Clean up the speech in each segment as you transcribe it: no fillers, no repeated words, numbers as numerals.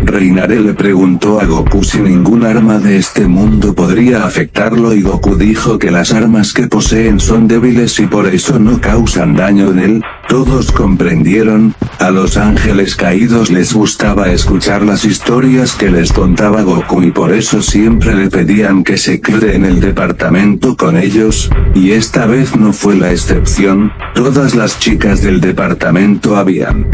Reinare le preguntó a Goku si ningún arma de este mundo podría afectarlo y Goku dijo que las armas que poseen son débiles y por eso no causan daño en él. Todos comprendieron. A los ángeles caídos les gustaba escuchar las historias que les contaba Goku y por eso siempre le pedían que se quede en el departamento con ellos, y esta vez no fue la excepción. Todas las chicas del departamento habían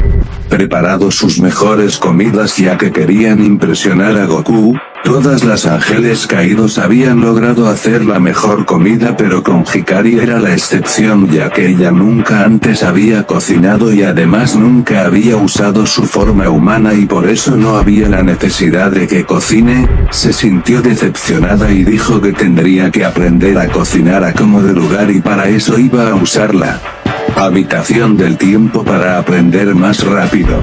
preparado sus mejores comidas ya que querían impresionar a Goku. Todas las ángeles caídos habían logrado hacer la mejor comida pero con Hikari era la excepción ya que ella nunca antes había cocinado y además nunca había usado su forma humana y por eso no había la necesidad de que cocine. Se sintió decepcionada y dijo que tendría que aprender a cocinar a como de lugar y para eso iba a usar la habitación del tiempo para aprender más rápido.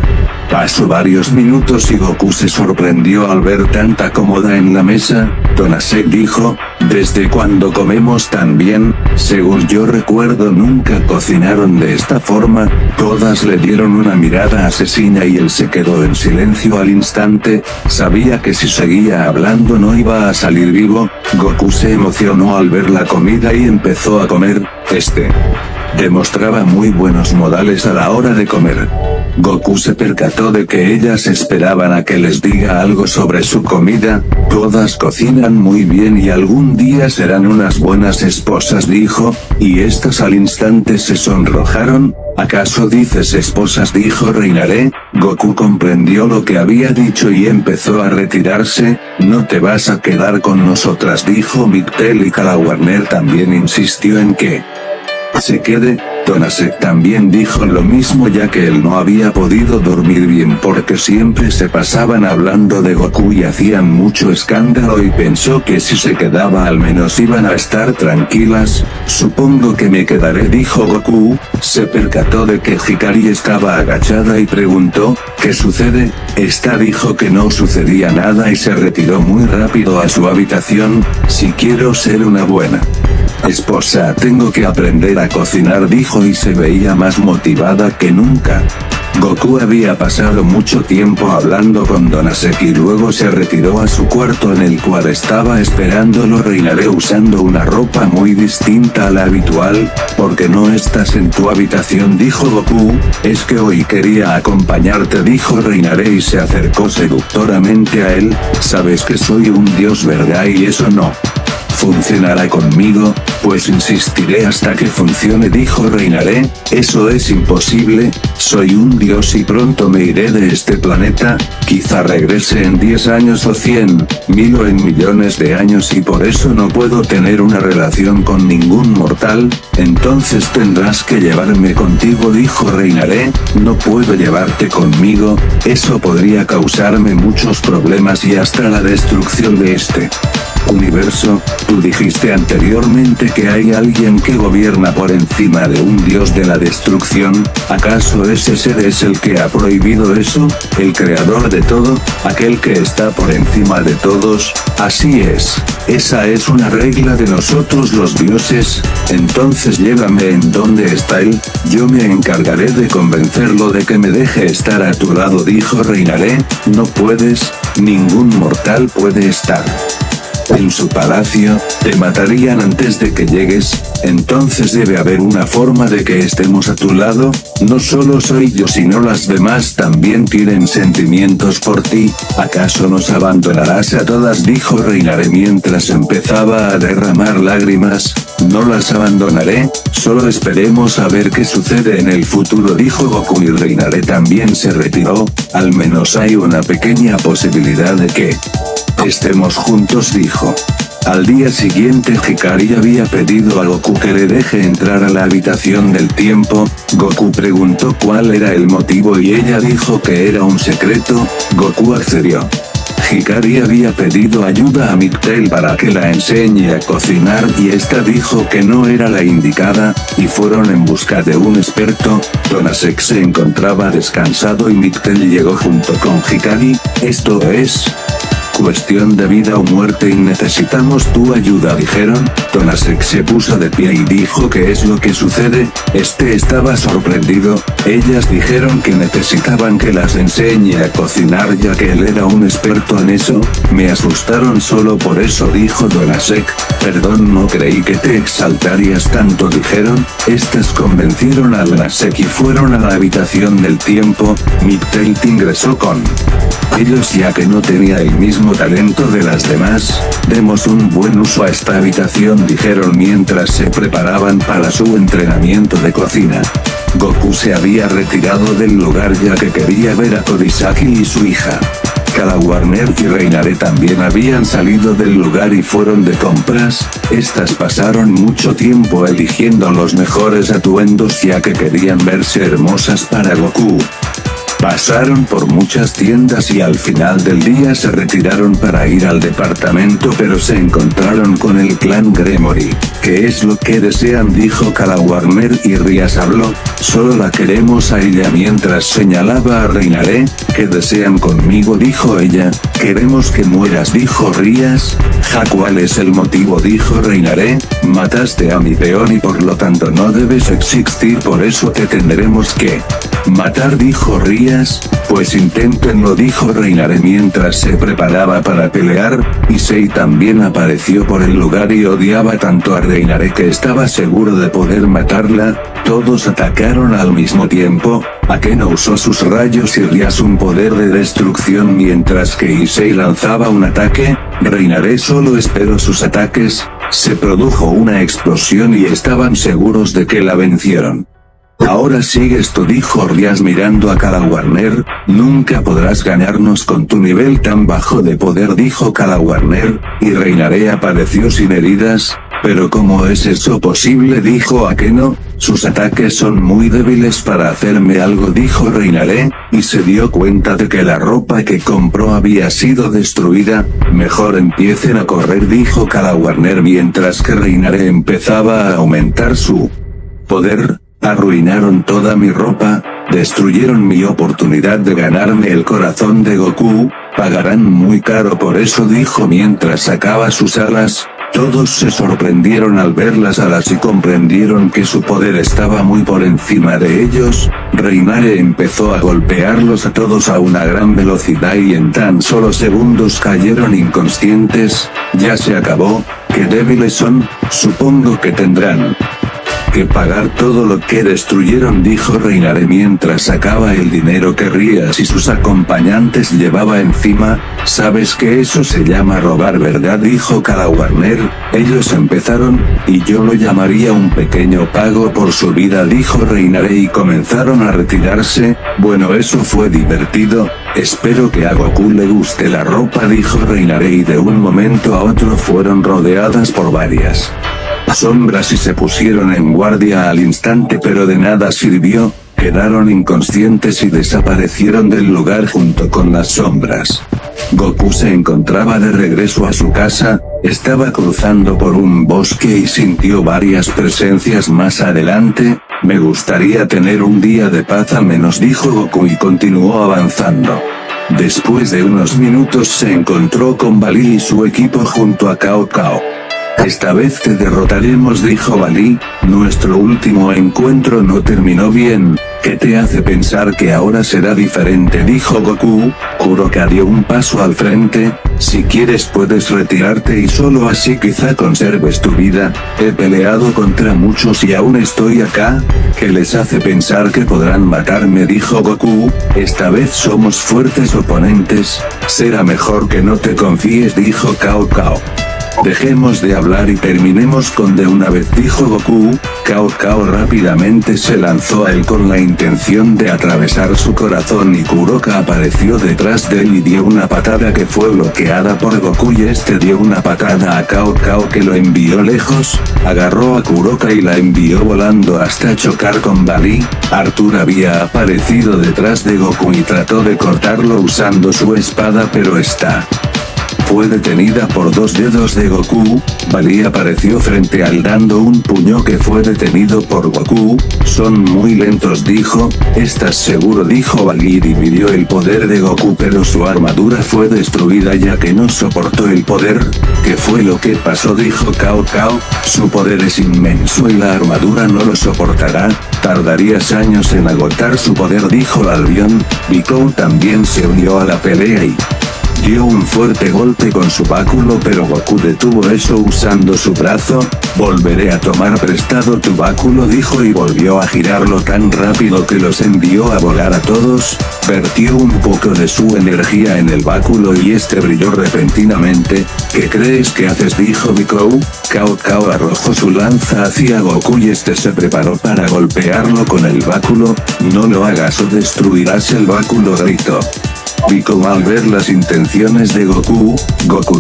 Pasó varios minutos y Goku se sorprendió al ver tanta comida en la mesa. Tonasek dijo, ¿desde cuándo comemos tan bien? Según yo recuerdo nunca cocinaron de esta forma. Todas le dieron una mirada asesina y él se quedó en silencio al instante. Sabía que si seguía hablando no iba a salir vivo. Goku se emocionó al ver la comida y empezó a comer. Demostraba muy buenos modales a la hora de comer. Goku se percató de que ellas esperaban a que les diga algo sobre su comida. Todas cocinan muy bien y algún día serán unas buenas esposas, dijo, y estas al instante se sonrojaron. ¿Acaso dices esposas?, dijo Reinare. Goku comprendió lo que había dicho y empezó a retirarse. No te vas a quedar con nosotras, dijo Mictel, y Kala Warner también insistió en que se quede. Tonasek también dijo lo mismo ya que él no había podido dormir bien porque siempre se pasaban hablando de Goku y hacían mucho escándalo y pensó que si se quedaba al menos iban a estar tranquilas. Supongo que me quedaré, dijo Goku. Se percató de que Hikari estaba agachada y preguntó, ¿qué sucede? Esta dijo que no sucedía nada y se retiró muy rápido a su habitación. Si quiero ser una buena esposa tengo que aprender a cocinar, dijo y se veía más motivada que nunca. Goku había pasado mucho tiempo hablando con Tonasek y luego se retiró a su cuarto en el cual estaba esperándolo Reinare usando una ropa muy distinta a la habitual. ¿Por qué no estás en tu habitación?, dijo Goku. Es que hoy quería acompañarte, dijo Reinare y se acercó seductoramente a él. Sabes que soy un dios, ¿verdad? Y eso no funcionará conmigo, pues insistiré hasta que funcione, dijo Reinare. Eso es imposible, soy un dios y pronto me iré de este planeta, quizá regrese en 10 años o 100, 1000 o en millones de años y por eso no puedo tener una relación con ningún mortal. Entonces tendrás que llevarme contigo, dijo Reinare. No puedo llevarte conmigo, eso podría causarme muchos problemas y hasta la destrucción de este universo. Tú dijiste anteriormente que hay alguien que gobierna por encima de un dios de la destrucción. ¿Acaso ese ser es el que ha prohibido eso? ¿El creador de todo? ¿Aquel que está por encima de todos? Así es. Esa es una regla de nosotros los dioses. Entonces llévame en donde está él. Yo me encargaré de convencerlo de que me deje estar a tu lado, dijo Reinare. No puedes, ningún mortal puede estar en su palacio, te matarían antes de que llegues. Entonces debe haber una forma de que estemos a tu lado. No solo soy yo sino las demás también tienen sentimientos por ti. ¿Acaso nos abandonarás a todas?, dijo Reinare mientras empezaba a derramar lágrimas. No las abandonaré, solo esperemos a ver qué sucede en el futuro, dijo Goku y Reinare también se retiró. Al menos hay una pequeña posibilidad de que estemos juntos, dijo. Al día siguiente Hikari había pedido a Goku que le deje entrar a la habitación del tiempo. Goku preguntó cuál era el motivo y ella dijo que era un secreto. Goku accedió. Hikari había pedido ayuda a Mictel para que la enseñe a cocinar y esta dijo que no era la indicada, y fueron en busca de un experto. Tonasek se encontraba descansado y Mictel llegó junto con Hikari. Esto es cuestión de vida o muerte y necesitamos tu ayuda, dijeron. Tonasek se puso de pie y dijo: ¿qué es lo que sucede? Estaba sorprendido. Ellas dijeron que necesitaban que las enseñe a cocinar ya que él era un experto en eso. Me asustaron solo por eso, dijo Tonasek. Perdón, no creí que te exaltarías tanto, dijeron. Estas convencieron a Tonasek y fueron a la habitación del tiempo. Midnight ingresó con ellos ya que no tenía el mismo talento de las demás. Demos un buen uso a esta habitación, dijeron mientras se preparaban para su entrenamiento de cocina. Goku se había retirado del lugar ya que quería ver a Todisaki y su hija. Kala Warner y Reinare también habían salido del lugar y fueron de compras. Estas pasaron mucho tiempo eligiendo los mejores atuendos ya que querían verse hermosas para Goku. Pasaron por muchas tiendas y al final del día se retiraron para ir al departamento, pero se encontraron con el clan Gremory. ¿Qué es lo que desean?, dijo Kala Warner y Rias habló. Solo la queremos a ella mientras señalaba a Reinare. ¿Qué desean conmigo?, dijo ella. Queremos que mueras, dijo Rias. Ja, ¿cuál es el motivo?, dijo Reinare. Mataste a mi peón y por lo tanto no debes existir, por eso te tendremos que matar, dijo Rias. Pues inténtenlo, dijo Reinare mientras se preparaba para pelear. Issei también apareció por el lugar y odiaba tanto a Reinare que estaba seguro de poder matarla. Todos atacaron al mismo tiempo. Akeno usó sus rayos y Rias un poder de destrucción mientras que Issei lanzaba un ataque. Reinare solo esperó sus ataques. Se produjo una explosión y estaban seguros de que la vencieron. Ahora sigues tú, dijo Rias mirando a Kala Warner. Nunca podrás ganarnos con tu nivel tan bajo de poder, dijo Kala Warner, y Reinare apareció sin heridas. Pero ¿cómo es eso posible?, dijo Akeno. Sus ataques son muy débiles para hacerme algo, dijo Reinare, y se dio cuenta de que la ropa que compró había sido destruida. Mejor empiecen a correr, dijo Kala Warner mientras que Reinare empezaba a aumentar su poder. Arruinaron toda mi ropa, destruyeron mi oportunidad de ganarme el corazón de Goku, pagarán muy caro por eso, dijo mientras sacaba sus alas. Todos se sorprendieron al ver las alas y comprendieron que su poder estaba muy por encima de ellos. Reinare empezó a golpearlos a todos a una gran velocidad y en tan solo segundos cayeron inconscientes. Ya se acabó. Qué débiles son, supongo que tendrán que pagar todo lo que destruyeron, dijo Reinare mientras sacaba el dinero que Rias y sus acompañantes llevaba encima. Sabes que eso se llama robar, ¿verdad?, dijo Kala Warner. Ellos empezaron, y yo lo llamaría un pequeño pago por su vida, dijo Reinare y comenzaron a retirarse. Bueno, eso fue divertido. Espero que a Goku le guste la ropa, dijo Reinare y de un momento a otro fueron rodeadas por varias sombras y se pusieron en guardia al instante, pero de nada sirvió. Quedaron inconscientes y desaparecieron del lugar junto con las sombras. Goku se encontraba de regreso a su casa, estaba cruzando por un bosque y sintió varias presencias más adelante. Me gustaría tener un día de paz al menos, dijo Goku y continuó avanzando. Después de unos minutos se encontró con Bali y su equipo junto a Cao Cao. Esta vez te derrotaremos, dijo Bali. Nuestro último encuentro no terminó bien. ¿Qué te hace pensar que ahora será diferente?, dijo Goku. Kuroka dio un paso al frente. Si quieres puedes retirarte y solo así quizá conserves tu vida. He peleado contra muchos y aún estoy acá. ¿Qué les hace pensar que podrán matarme?, dijo Goku. Esta vez somos fuertes oponentes. Será mejor que no te confíes, dijo Cao Cao. Dejemos de hablar y terminemos con de una vez, dijo Goku. Cao Cao rápidamente se lanzó a él con la intención de atravesar su corazón y Kuroka apareció detrás de él y dio una patada que fue bloqueada por Goku y este dio una patada a Cao Cao que lo envió lejos. Agarró a Kuroka y la envió volando hasta chocar con Bali. Arthur había aparecido detrás de Goku y trató de cortarlo usando su espada, pero esta fue detenida por dos dedos de Goku. Bali apareció frente a él dando un puño que fue detenido por Goku. Son muy lentos, dijo. ¿Estás seguro?, dijo Bali, y dividió el poder de Goku, pero su armadura fue destruida ya que no soportó el poder. ¿Qué fue lo que pasó?, dijo Cao Cao. Su poder es inmenso y la armadura no lo soportará. Tardarías años en agotar su poder, dijo Albion. Piccolo también se unió a la pelea y dio un fuerte golpe con su báculo, pero Goku detuvo eso usando su brazo. Volveré a tomar prestado tu báculo, dijo, y volvió a girarlo tan rápido que los envió a volar a todos. Vertió un poco de su energía en el báculo y este brilló repentinamente. ¿Qué crees que haces?, dijo Piccolo. Cao Cao arrojó su lanza hacia Goku y este se preparó para golpearlo con el báculo. No lo hagas o destruirás el báculo, gritó. Piccolo al ver las intenciones de Goku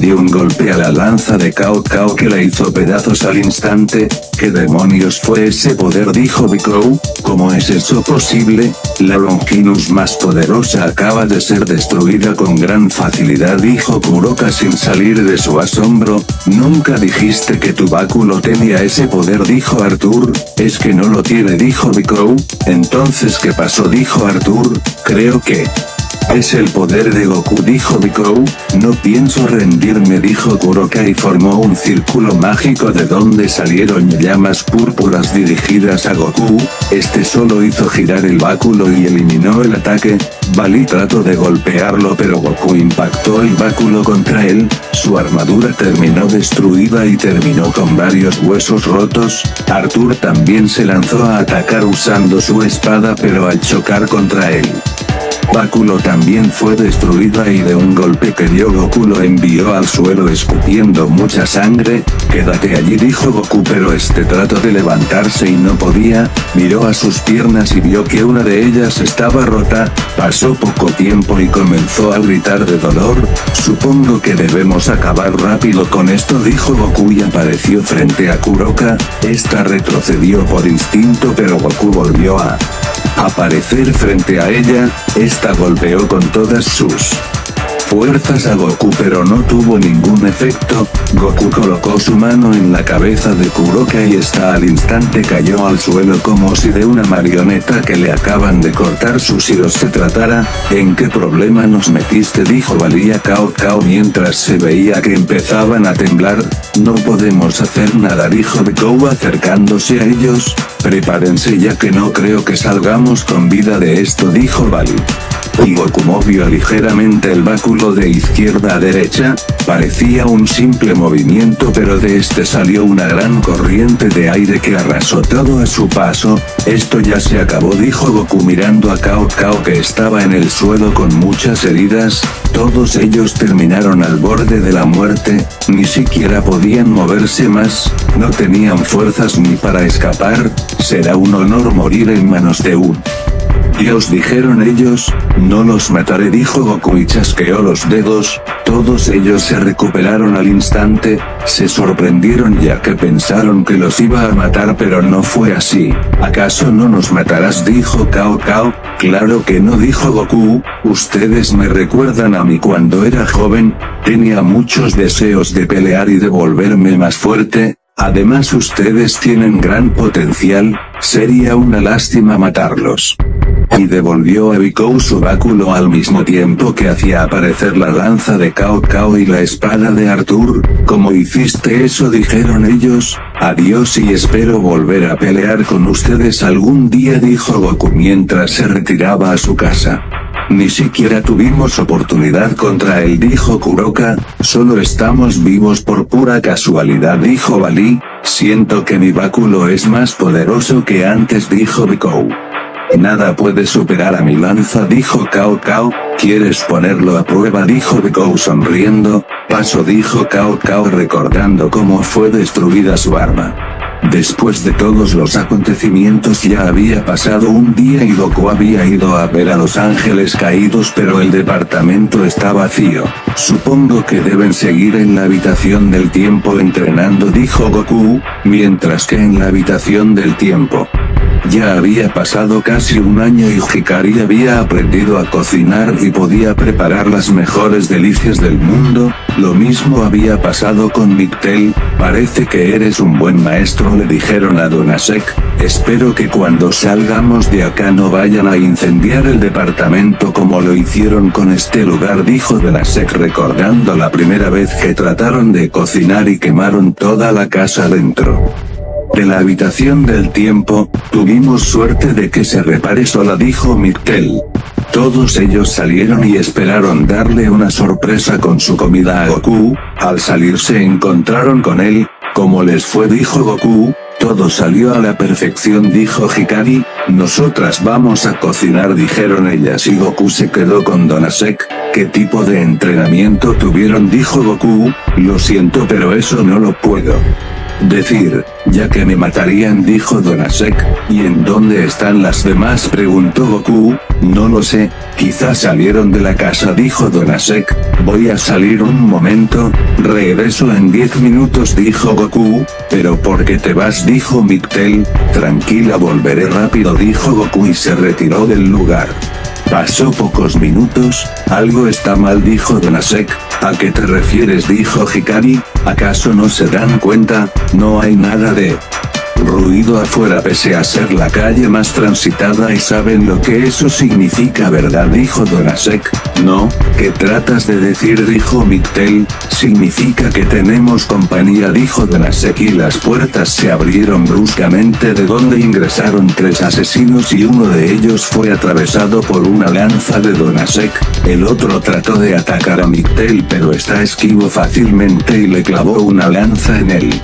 dio un golpe a la lanza de Cao Cao que la hizo pedazos al instante. ¿Qué demonios fue ese poder?, dijo Piccolo. ¿Cómo es eso posible? La Longinus más poderosa acaba de ser destruida con gran facilidad, dijo Kuroka sin salir de su asombro. Nunca dijiste que tu báculo tenía ese poder, dijo Arthur. Es que no lo tiene, dijo Piccolo. Entonces ¿qué pasó?, dijo Arthur. Creo que es el poder de Goku, dijo Piccolo. No pienso rendirme, dijo Kuroka, y formó un círculo mágico de donde salieron llamas púrpuras dirigidas a Goku. Este solo hizo girar el báculo y eliminó el ataque. Bali trató de golpearlo, pero Goku impactó el báculo contra él. Su armadura terminó destruida y terminó con varios huesos rotos. Arthur también se lanzó a atacar usando su espada, pero al chocar contra él, báculo también fue destruida y de un golpe que dio Goku lo envió al suelo escupiendo mucha sangre. Quédate allí, dijo Goku, pero este trató de levantarse y no podía. Miró a sus piernas y vio que una de ellas estaba rota. Pasó poco tiempo y comenzó a gritar de dolor. Supongo que debemos acabar rápido con esto, dijo Goku, y apareció frente a Kuroka. Esta retrocedió por instinto, pero Goku volvió a aparecer frente a ella. Esta golpeó con todas sus fuerzas a Goku, pero no tuvo ningún efecto. Goku colocó su mano en la cabeza de Kuroka y esta al instante cayó al suelo como si de una marioneta que le acaban de cortar sus hilos se tratara. ¿En qué problema nos metiste?, dijo Bali a Cao Cao mientras se veía que empezaban a temblar. No podemos hacer nada, dijo Piccolo acercándose a ellos. Prepárense ya que no creo que salgamos con vida de esto, dijo Bali. Y Goku movió ligeramente el báculo de izquierda a derecha. Parecía un simple movimiento, pero de este salió una gran corriente de aire que arrasó todo a su paso. Esto ya se acabó, dijo Goku mirando a Cao Cao que estaba en el suelo con muchas heridas. Todos ellos terminaron al borde de la muerte, ni siquiera podían moverse más, no tenían fuerzas ni para escapar. Será un honor morir en manos de un dios, dijeron ellos. No los mataré, dijo Goku y chasqueó los dedos. Todos ellos se recuperaron al instante. Se sorprendieron ya que pensaron que los iba a matar, pero no fue así. ¿Acaso no nos matarás?, dijo Cao Cao. Claro que no, dijo Goku. Ustedes me recuerdan a mí cuando era joven. Tenía muchos deseos de pelear y de volverme más fuerte. Además ustedes tienen gran potencial. Sería una lástima matarlos. Y devolvió a Piccolo su báculo al mismo tiempo que hacía aparecer la lanza de Cao Cao y la espada de Arthur. ¿Cómo hiciste eso?, dijeron ellos. Adiós y espero volver a pelear con ustedes algún día, dijo Goku mientras se retiraba a su casa. Ni siquiera tuvimos oportunidad contra él, dijo Kuroka. Solo estamos vivos por pura casualidad, dijo Bali. Siento que mi báculo es más poderoso que antes, dijo Piccolo. Nada puede superar a mi lanza, dijo Cao Cao. ¿Quieres ponerlo a prueba?, dijo Piccolo sonriendo. Paso, dijo Cao Cao recordando cómo fue destruida su arma. Después de todos los acontecimientos ya había pasado un día y Goku había ido a ver a los ángeles caídos, pero el departamento está vacío. Supongo que deben seguir en la habitación del tiempo entrenando, dijo Goku, mientras que en la habitación del tiempo Ya había pasado casi un año y Hikari había aprendido a cocinar y podía preparar las mejores delicias del mundo. Lo mismo había pasado con Mictel. Parece que eres un buen maestro, le dijeron a Donasek. Espero que cuando salgamos de acá no vayan a incendiar el departamento como lo hicieron con este lugar, dijo Donasek recordando la primera vez que trataron de cocinar y quemaron toda la casa dentro de la habitación del tiempo. Tuvimos suerte de que se repare sola, dijo Mictel. Todos ellos salieron y esperaron darle una sorpresa con su comida a Goku. Al salir se encontraron con él. ¿Cómo les fue?, dijo Goku. Todo salió a la perfección, dijo Hikari. Nosotras vamos a cocinar, dijeron ellas, y Goku se quedó con Donasek. ¿Qué tipo de entrenamiento tuvieron?, dijo Goku. Lo siento, pero eso no lo puedo decir, ya que me matarían, dijo Donasek. ¿Y en dónde están las demás?, preguntó Goku. No lo sé, quizás salieron de la casa, dijo Donasek. Voy a salir un momento, regreso en 10 minutos, dijo Goku. ¿Pero por qué te vas?, dijo Mictel. Tranquila, volveré rápido, dijo Goku y se retiró del lugar. Pasó pocos minutos. Algo está mal, dijo Donasek. ¿A qué te refieres?, dijo Hikari. ¿Acaso no se dan cuenta? No hay nada de ruido afuera pese a ser la calle más transitada y saben lo que eso significa, ¿verdad?, dijo Donasek. No, ¿qué tratas de decir?, dijo Mictel. Significa que tenemos compañía, dijo Donasek, y las puertas se abrieron bruscamente de donde ingresaron 3 asesinos y uno de ellos fue atravesado por una lanza de Donasek. El otro trató de atacar a Mictel pero está esquivo fácilmente y le clavó una lanza en el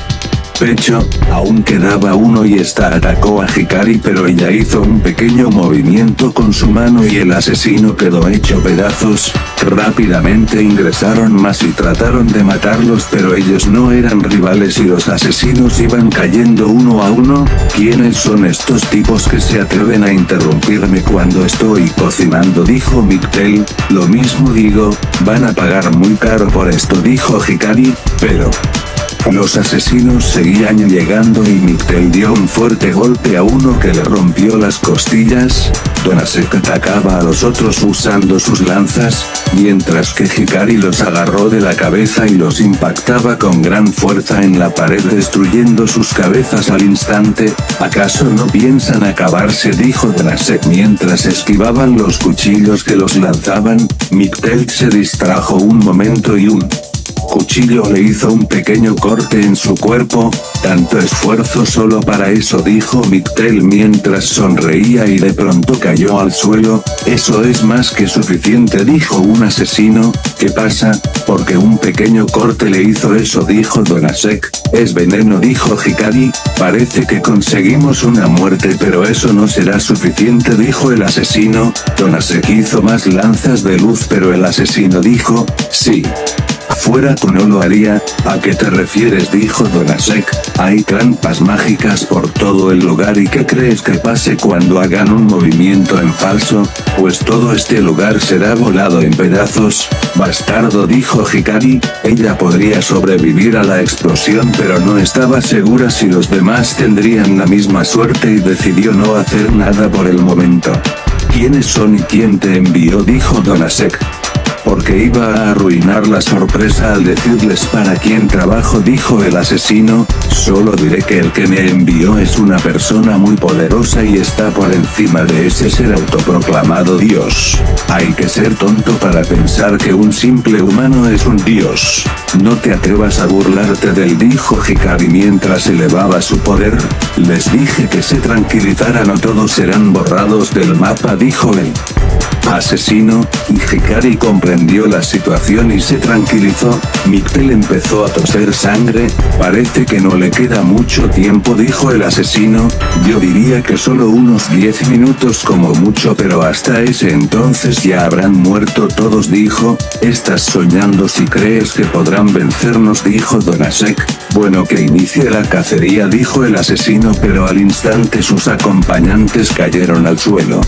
pecho. Aún quedaba uno y esta atacó a Hikari pero ella hizo un pequeño movimiento con su mano y el asesino quedó hecho pedazos. Rápidamente ingresaron más y trataron de matarlos pero ellos no eran rivales y los asesinos iban cayendo uno a uno. ¿Quiénes son estos tipos que se atreven a interrumpirme cuando estoy cocinando?, dijo Mictel. Lo mismo digo, van a pagar muy caro por esto, dijo Hikari. Pero los asesinos seguían llegando y Mictel dio un fuerte golpe a uno que le rompió las costillas. Donasek atacaba a los otros usando sus lanzas, mientras que Hikari los agarró de la cabeza y los impactaba con gran fuerza en la pared destruyendo sus cabezas al instante. ¿Acaso no piensan acabarse?, dijo Donasek mientras esquivaban los cuchillos que los lanzaban. Mictel se distrajo un momento y un cuchillo le hizo un pequeño corte en su cuerpo. Tanto esfuerzo solo para eso, dijo Mictel mientras sonreía y de pronto cayó al suelo. Eso es más que suficiente, dijo un asesino. ¿Qué pasa? Porque un pequeño corte le hizo eso, dijo Donasek. Es veneno, dijo Hikari. Parece que conseguimos una muerte pero eso no será suficiente, dijo el asesino. Donasek hizo más lanzas de luz pero el asesino dijo, sí. Fuera tú no lo haría. ¿A qué te refieres?, dijo Donasek. Hay trampas mágicas por todo el lugar y ¿qué crees que pase cuando hagan un movimiento en falso? Pues todo este lugar será volado en pedazos. Bastardo, dijo Hikari. Ella podría sobrevivir a la explosión pero no estaba segura si los demás tendrían la misma suerte y decidió no hacer nada por el momento. ¿Quiénes son y quién te envió?, dijo Donasek. Porque iba a arruinar la sorpresa al decirles para quién trabajo, dijo el asesino. Solo diré que el que me envió es una persona muy poderosa y está por encima de ese ser autoproclamado dios. Hay que ser tonto para pensar que un simple humano es un dios. No te atrevas a burlarte del, dijo Hikari mientras elevaba su poder. Les dije que se tranquilizaran o todos serán borrados del mapa, dijo el asesino, y Hikari comprendió la situación y se tranquilizó. Mictel empezó a toser sangre. Parece que no le queda mucho tiempo, dijo el asesino. Yo diría que solo unos 10 minutos como mucho pero hasta ese entonces ya habrán muerto todos, dijo. Estás soñando si crees que podrán vencernos, dijo Donasek. Bueno, que inicie la cacería, dijo el asesino pero al instante sus acompañantes cayeron al suelo.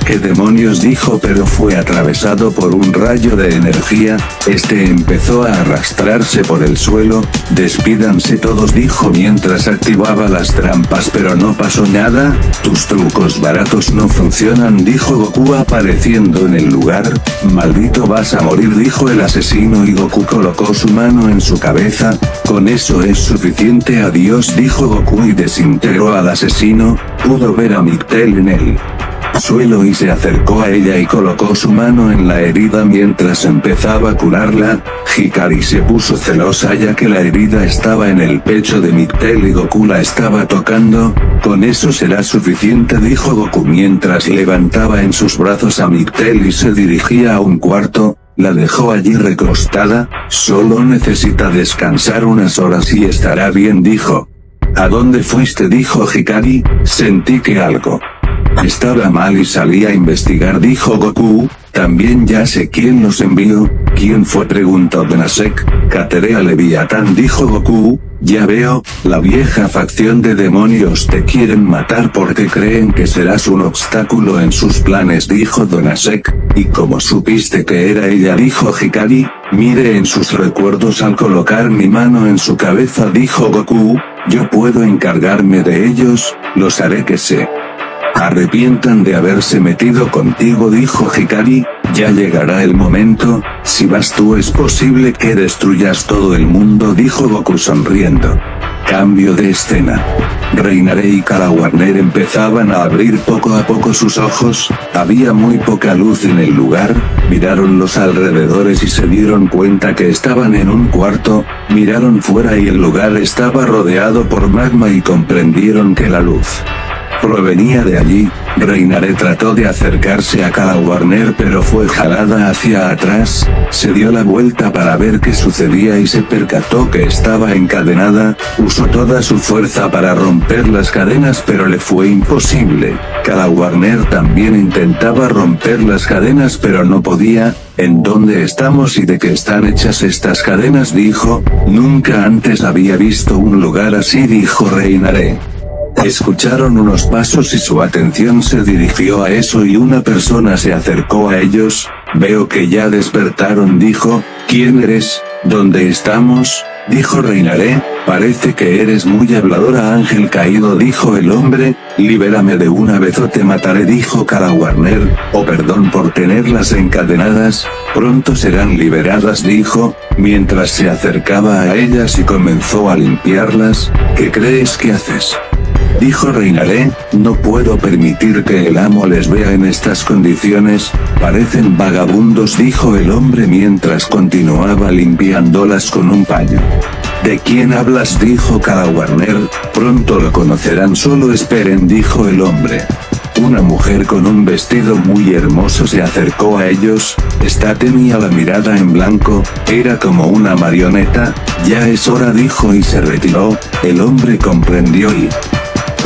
¿Qué demonios?, dijo dijo, pero fue atravesado por un rayo de energía. Este empezó a arrastrarse por el suelo. Despídanse todos, dijo mientras activaba las trampas, pero no pasó nada. Tus trucos baratos no funcionan, dijo Goku apareciendo en el lugar. Maldito, vas a morir, dijo el asesino, y Goku colocó su mano en su cabeza. Con eso es suficiente, adiós, dijo Goku y desintegró al asesino. Pudo ver a Mictel en el suelo y se acercó a ella y colocó su mano en la herida mientras empezaba a curarla. Hikari se puso celosa ya que la herida estaba en el pecho de Mictel y Goku la estaba tocando. Con eso será suficiente, dijo Goku mientras levantaba en sus brazos a Mictel y se dirigía a un cuarto. La dejó allí recostada. Solo necesita descansar unas horas y estará bien, dijo. ¿A dónde fuiste?, dijo Hikari. Sentí que algo estaba mal y salí a investigar, dijo Goku. También ya sé quién los envió. ¿Quién fue?, preguntó Donasek. Cateré a Leviatán, dijo Goku. Ya veo, la vieja facción de demonios te quieren matar porque creen que serás un obstáculo en sus planes, dijo Donasek. ¿Y cómo supiste que era ella?, dijo Hikari. Mire en sus recuerdos al colocar mi mano en su cabeza, dijo Goku. Yo puedo encargarme de ellos, los haré que se arrepientan de haberse metido contigo, dijo Hikari. Ya llegará el momento. Si vas tú es posible que destruyas todo el mundo, dijo Goku sonriendo. Cambio de escena. Reinaré y Kara Warner empezaban a abrir poco a poco sus ojos. Había muy poca luz en el lugar. Miraron los alrededores y se dieron cuenta que estaban en un cuarto. Miraron fuera y el lugar estaba rodeado por magma y comprendieron que la luz provenía de allí. Reinaré trató de acercarse a Kara Warner pero fue jalada hacia atrás. Se dio la vuelta para ver qué sucedía y se percató que estaba encadenada. Usó toda su fuerza para romper las cadenas pero le fue imposible. Kara Warner también intentaba romper las cadenas pero no podía. ¿En dónde estamos y de qué están hechas estas cadenas?, dijo. Nunca antes había visto un lugar así, dijo Reinaré. Escucharon unos pasos y su atención se dirigió a eso y una persona se acercó a ellos. Veo que ya despertaron, dijo. ¿Quién eres? ¿Dónde estamos?, dijo Reinaré. Parece que eres muy habladora, ángel caído, dijo el hombre. Libérame de una vez o te mataré, dijo Kara Warner. Oh, perdón por tenerlas encadenadas. Pronto serán liberadas, dijo, mientras se acercaba a ellas y comenzó a limpiarlas. ¿Qué crees que haces?, dijo Reinaré. No puedo permitir que el amo les vea en estas condiciones. Parecen vagabundos, dijo el hombre mientras continuaba limpiándolas con un paño. ¿De quién hablas?, dijo Kara Warner. Pronto lo conocerán, solo esperen, dijo el hombre. Una mujer con un vestido muy hermoso se acercó a ellos. Esta tenía la mirada en blanco, era como una marioneta. Ya es hora, dijo y se retiró. El hombre comprendió y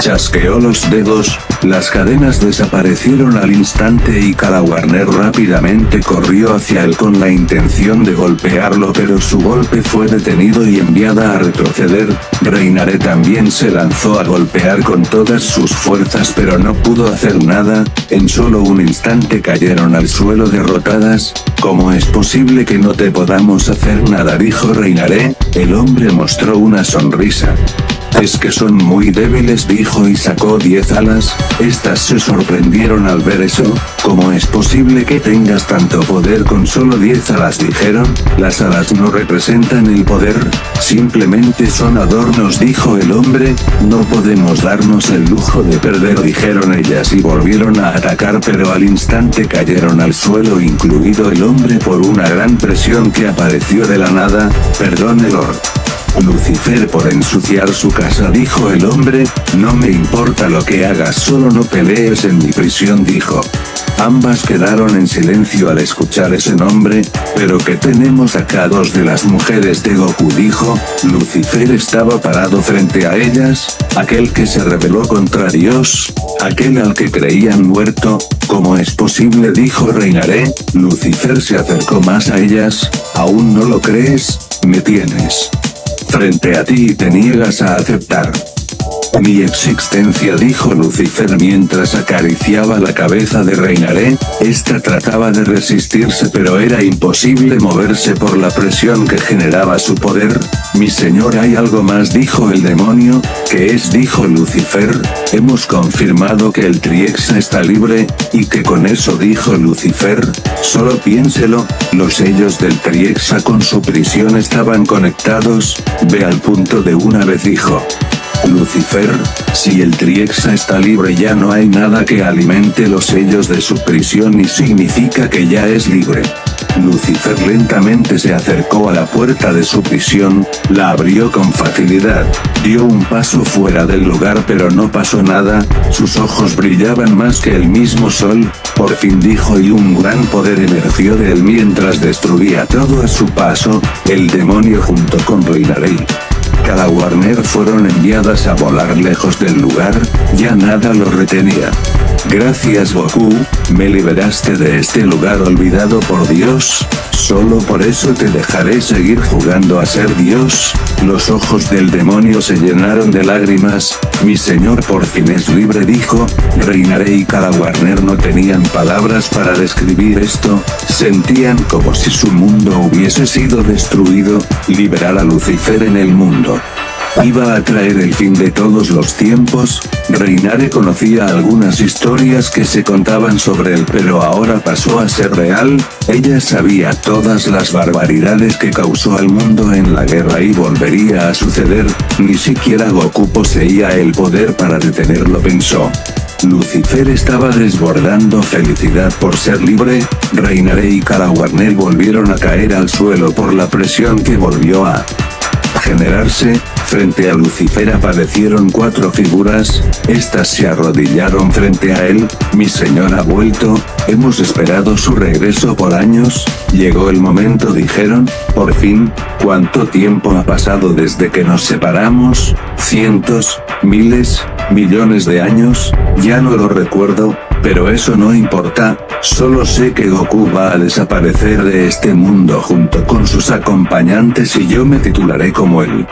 chasqueó los dedos. Las cadenas desaparecieron al instante y Kara Warner rápidamente corrió hacia él con la intención de golpearlo, pero su golpe fue detenido y enviada a retroceder. Reinaré también se lanzó a golpear con todas sus fuerzas pero no pudo hacer nada. En solo un instante cayeron al suelo derrotadas. ¿Cómo es posible que no te podamos hacer nada?, dijo Reinaré. El hombre mostró una sonrisa. Es que son muy débiles, dijo y sacó 10 alas. Estas se sorprendieron al ver eso. ¿Cómo es posible que tengas tanto poder con solo 10 alas?, dijeron. Las alas no representan el poder, simplemente son adornos, dijo el hombre. No podemos darnos el lujo de perder, dijeron ellas y volvieron a atacar pero al instante cayeron al suelo, incluido el hombre, por una gran presión que apareció de la nada. Perdone, Lord Lucifer, por ensuciar su casa, dijo el hombre. No me importa lo que hagas, solo no pelees en mi prisión, dijo. Ambas quedaron en silencio al escuchar ese nombre. ¿Pero qué tenemos acá?, dos de las mujeres de Goku, dijo. Lucifer estaba parado frente a ellas. Aquel que se rebeló contra Dios, aquel al que creían muerto. ¿Cómo es posible?, dijo Reinaré. Lucifer se acercó más a ellas. ¿Aún no lo crees? Me tienes frente a ti y te niegas a aceptar Mi existencia, dijo Lucifer mientras acariciaba la cabeza de Reinaré. Esta trataba de resistirse pero era imposible moverse por la presión que generaba su poder. Mi señor, hay algo más, dijo el demonio. ¿Qué es?, dijo Lucifer. Hemos confirmado que el Triexa está libre, y que con eso, dijo Lucifer. Solo piénselo, los sellos del Triexa con su prisión estaban conectados. Ve al punto de una vez, dijo Lucifer. Si el Triexa está libre, ya no hay nada que alimente los sellos de su prisión y significa que ya es libre. Lucifer lentamente se acercó a la puerta de su prisión, la abrió con facilidad, dio un paso fuera del lugar pero no pasó nada, sus ojos brillaban más que el mismo sol, por fin dijo, y un gran poder emergió de él mientras destruía todo a su paso. El demonio junto con Reinaré y Calawarner fueron enviadas a volar lejos del lugar, ya nada lo retenía. Gracias, Goku, me liberaste de este lugar olvidado por Dios, solo por eso te dejaré seguir jugando a ser Dios. Los ojos del demonio se llenaron de lágrimas. Mi señor por fin es libre, dijo. Reinaré y Calawarner no tenían palabras para describir esto, sentían como si su mundo hubiese sido destruido. Liberar a Lucifer en el mundo iba a traer el fin de todos los tiempos. Reinaré conocía algunas historias que se contaban sobre él, pero ahora pasó a ser real. Ella sabía todas las barbaridades que causó al mundo en la guerra y volvería a suceder. Ni siquiera Goku poseía el poder para detenerlo, pensó. Lucifer estaba desbordando felicidad por ser libre. Reinaré y Calawarner volvieron a caer al suelo por la presión que volvió a generarse. Frente a Lucifer aparecieron 4 figuras, estas se arrodillaron frente a él. Mi señor ha vuelto, hemos esperado su regreso por años, llegó el momento, dijeron, por fin. ¿Cuánto tiempo ha pasado desde que nos separamos? Cientos, miles, millones de años, ya no lo recuerdo, pero eso no importa, solo sé que Goku va a desaparecer de este mundo junto con sus acompañantes y yo me titularé como el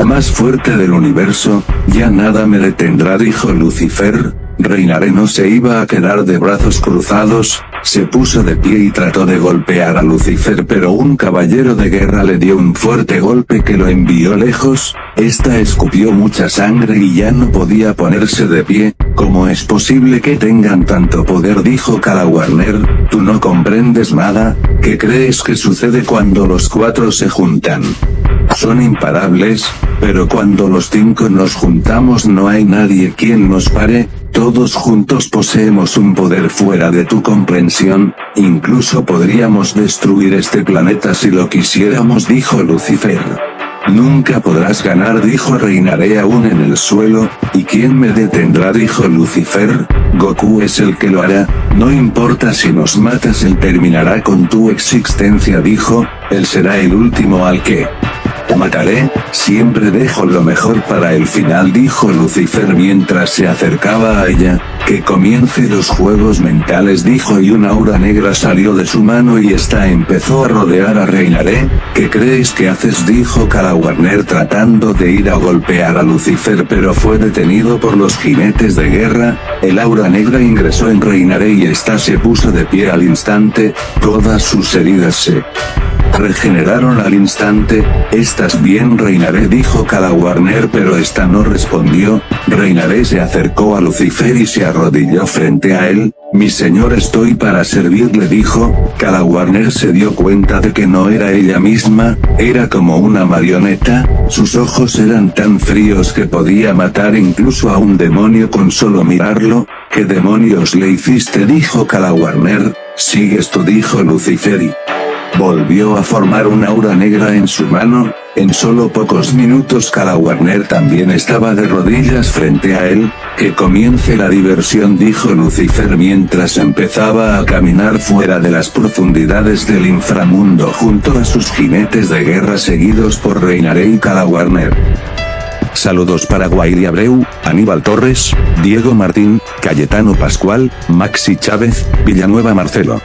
más fuerte del universo, ya nada me detendrá, dijo Lucifer. Reinaré no se iba a quedar de brazos cruzados, se puso de pie y trató de golpear a Lucifer, pero un caballero de guerra le dio un fuerte golpe que lo envió lejos. Esta escupió mucha sangre y ya no podía ponerse de pie. ¿Cómo es posible que tengan tanto poder?, dijo Calawarner. Tú no comprendes nada. ¿Qué crees que sucede cuando los 4 se juntan? Son imparables, pero cuando los 5 nos juntamos no hay nadie quien nos pare. Todos juntos poseemos un poder fuera de tu comprensión, incluso podríamos destruir este planeta si lo quisiéramos, dijo Lucifer. Nunca podrás ganar, dijo Reinaré aún en el suelo. ¿Y quién me detendrá?, dijo Lucifer. Goku es el que lo hará, no importa si nos matas, él terminará con tu existencia, dijo. Él será el último al que mataré, siempre dejo lo mejor para el final, dijo Lucifer mientras se acercaba a ella. Que comience los juegos mentales, dijo, y una aura negra salió de su mano y esta empezó a rodear a Reinaré. ¿Qué crees que haces?, dijo Calawarner tratando de ir a golpear a Lucifer, pero fue detenido por los jinetes de guerra. El aura negra ingresó en Reinaré y esta se puso de pie al instante, todas sus heridas se regeneraron al instante. ¿Estás bien, Reinaré?, dijo Calawarner, pero esta no respondió. Reinaré se acercó a Lucifer y se arrodilló frente a él. Mi señor, estoy para servirle, dijo. Calawarner se dio cuenta de que no era ella misma, era como una marioneta. Sus ojos eran tan fríos que podía matar incluso a un demonio con solo mirarlo. ¿Qué demonios le hiciste?, dijo Calawarner. Sigues tú, dijo Lucifer y volvió a formar una aura negra en su mano. En solo pocos minutos Calawarner también estaba de rodillas frente a él. Que comience la diversión, dijo Lucifer mientras empezaba a caminar fuera de las profundidades del inframundo junto a sus jinetes de guerra seguidos por Reinaré y Calawarner. Saludos para Guairi Abreu, Aníbal Torres, Diego Martín, Cayetano Pascual, Maxi Chávez, Villanueva Marcelo.